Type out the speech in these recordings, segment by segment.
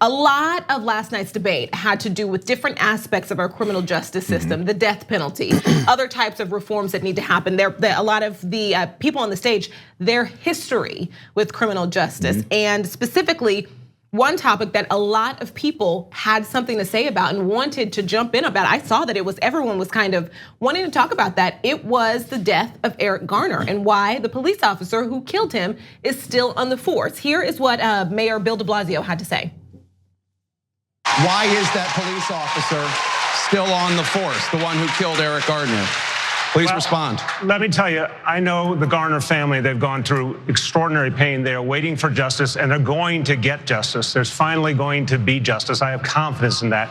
A lot of last night's debate had to do with different aspects of our criminal justice system, the death penalty, other types of reforms that need to happen. A lot of the people on the stage, their history with criminal justice, and specifically, one topic that a lot of people had something to say about and wanted to jump in about. I saw that everyone was kind of wanting to talk about that. It was the death of Eric Garner and why the police officer who killed him is still on the force. Here is what Mayor Bill de Blasio had to say. Why is that police officer still on the force, the one who killed Eric Garner? Please respond. Let me tell you, I know the Garner family, they've gone through extraordinary pain. They are waiting for justice and they're going to get justice. There's finally going to be justice. I have confidence in that.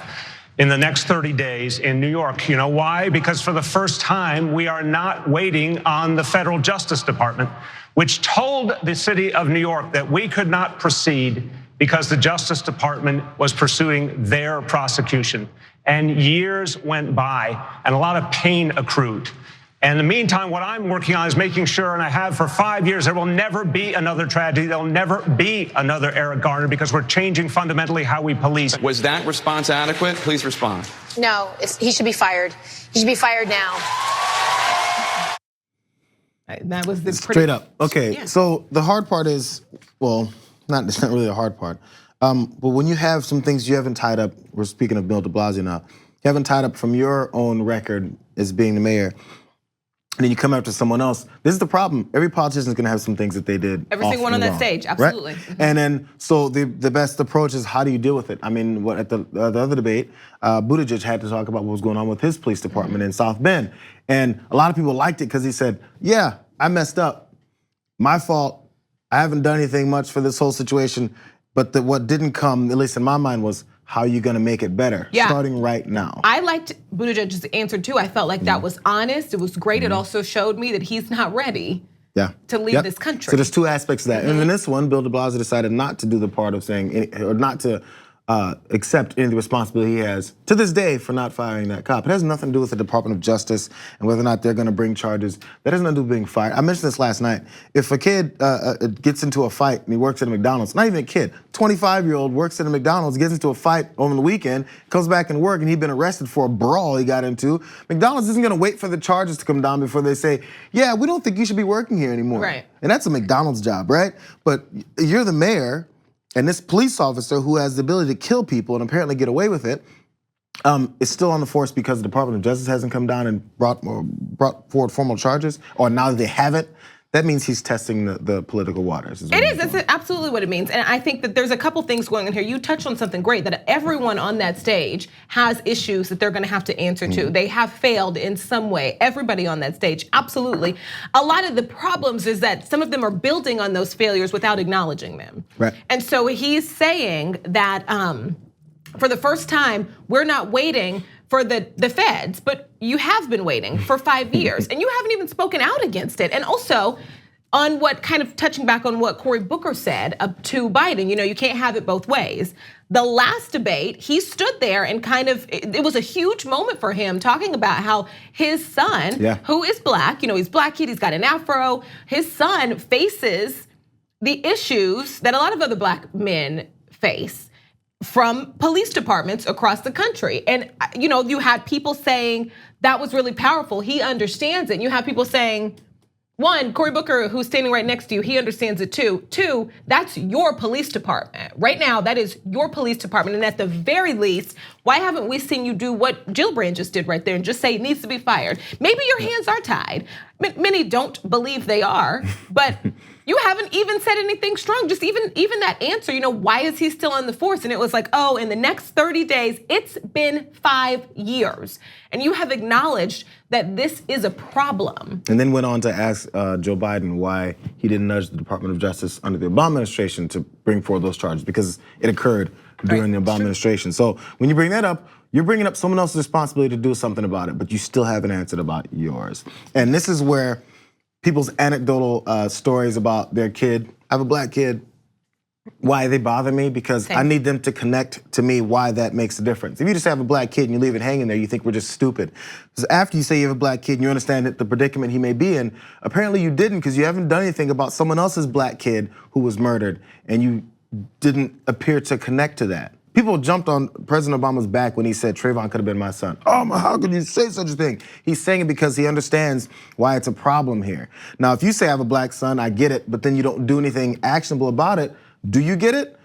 In the next 30 days in New York. You know why? Because for the first time, we are not waiting on the federal Justice Department, which told the city of New York that we could not proceed because the Justice Department was pursuing their prosecution. And years went by and a lot of pain accrued. And in the meantime, what I'm working on is making sure, and I have for 5 years, there will never be another tragedy. There'll never be another Eric Garner because we're changing fundamentally how we police. Was that response adequate? Please respond. No, he should be fired. He should be fired now. That was the straight up. Okay, so the hard part is, well, it's not really the hard part. But when you have some things you haven't tied up, we're speaking of Bill de Blasio now, you haven't tied up from your own record as being the mayor, and then you come after someone else. This is the problem. Every politician is gonna have some things that they did. Every single one on that stage, absolutely. Right? And then, so the best approach is how do you deal with it? I mean, at the other debate, Buttigieg had to talk about what was going on with his police department in South Bend. And a lot of people liked it because he said, yeah, I messed up. My fault. I haven't done anything much for this whole situation. But what didn't come, at least in my mind, was how are you gonna make it better, starting right now? I liked Buttigieg's answer too. I felt like that was honest, it was great. It also showed me that he's not ready to leave this country. So there's two aspects of that. And in this one, Bill de Blasio decided not to do the part of saying, or not to accept any of the responsibility he has to this day for not firing that cop. It has nothing to do with the Department of Justice and whether or not they're gonna bring charges. That has nothing to do with being fired. I mentioned this last night. If a kid gets into a fight and he works at a McDonald's, not even a kid, 25-year-old works at a McDonald's, gets into a fight over the weekend, comes back and work and he'd been arrested for a brawl he got into, McDonald's isn't gonna wait for the charges to come down before they say, yeah, we don't think you should be working here anymore. Right. And that's a McDonald's job, right? But you're the mayor, and this police officer who has the ability to kill people and apparently get away with it is still on the force because the Department of Justice hasn't come down and brought forward formal charges, or now that they haven't. That means he's testing the political waters. It is, that's absolutely what it means. And I think that there's a couple things going on here. You touched on something great, that everyone on that stage has issues that they're gonna have to answer to. They have failed in some way, everybody on that stage, absolutely. A lot of the problems is that some of them are building on those failures without acknowledging them. Right. And so he's saying that for the first time, we're not waiting for the feds, but you have been waiting for 5 years and you haven't even spoken out against it. And also on what, kind of touching back on what Cory Booker said to Biden, you can't have it both ways. The last debate, he stood there and it was a huge moment for him talking about how his son, who is black, he's black kid, he's got an afro, his son faces the issues that a lot of other black men face from police departments across the country. And you had people saying that was really powerful, he understands it. And you have people saying, one, Cory Booker, who's standing right next to you, he understands it too. Two, that's your police department. Right now, that is your police department. And at the very least, why haven't we seen you do what Gillibrand just did right there and just say it needs to be fired? Maybe your hands are tied. Many don't believe they are, but you haven't even said anything strong. Just even that answer, why is he still on the force? And it was like, oh, in the next 30 days, it's been 5 years. And you have acknowledged that this is a problem. And then went on to ask Joe Biden why he didn't nudge the Department of Justice under the Obama administration to bring forward those charges, because it occurred during the Obama administration. So when you bring that up, you're bringing up someone else's responsibility to do something about it, but you still haven't answered about yours. And this is where people's anecdotal stories about their kid, I have a black kid, why they bother me, because I need them to connect to me why that makes a difference. If you just have a black kid and you leave it hanging there, you think we're just stupid. Because after you say you have a black kid and you understand the predicament he may be in, apparently you didn't, because you haven't done anything about someone else's black kid who was murdered, and you didn't appear to connect to that. People jumped on President Obama's back when he said Trayvon could have been my son. Oh, how could you say such a thing? He's saying it because he understands why it's a problem here. Now, if you say I have a black son, I get it, but then you don't do anything actionable about it, do you get it?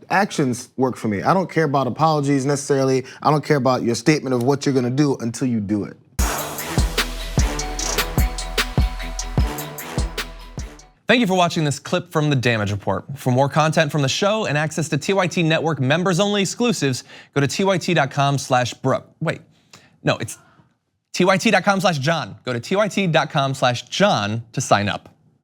Actions work for me. I don't care about apologies necessarily. I don't care about your statement of what you're gonna do until you do it. Thank you for watching this clip from The Damage Report. For more content from the show and access to TYT Network members-only exclusives, go to tyt.com/Brooke. Wait, no, it's tyt.com/John. Go to tyt.com/John to sign up.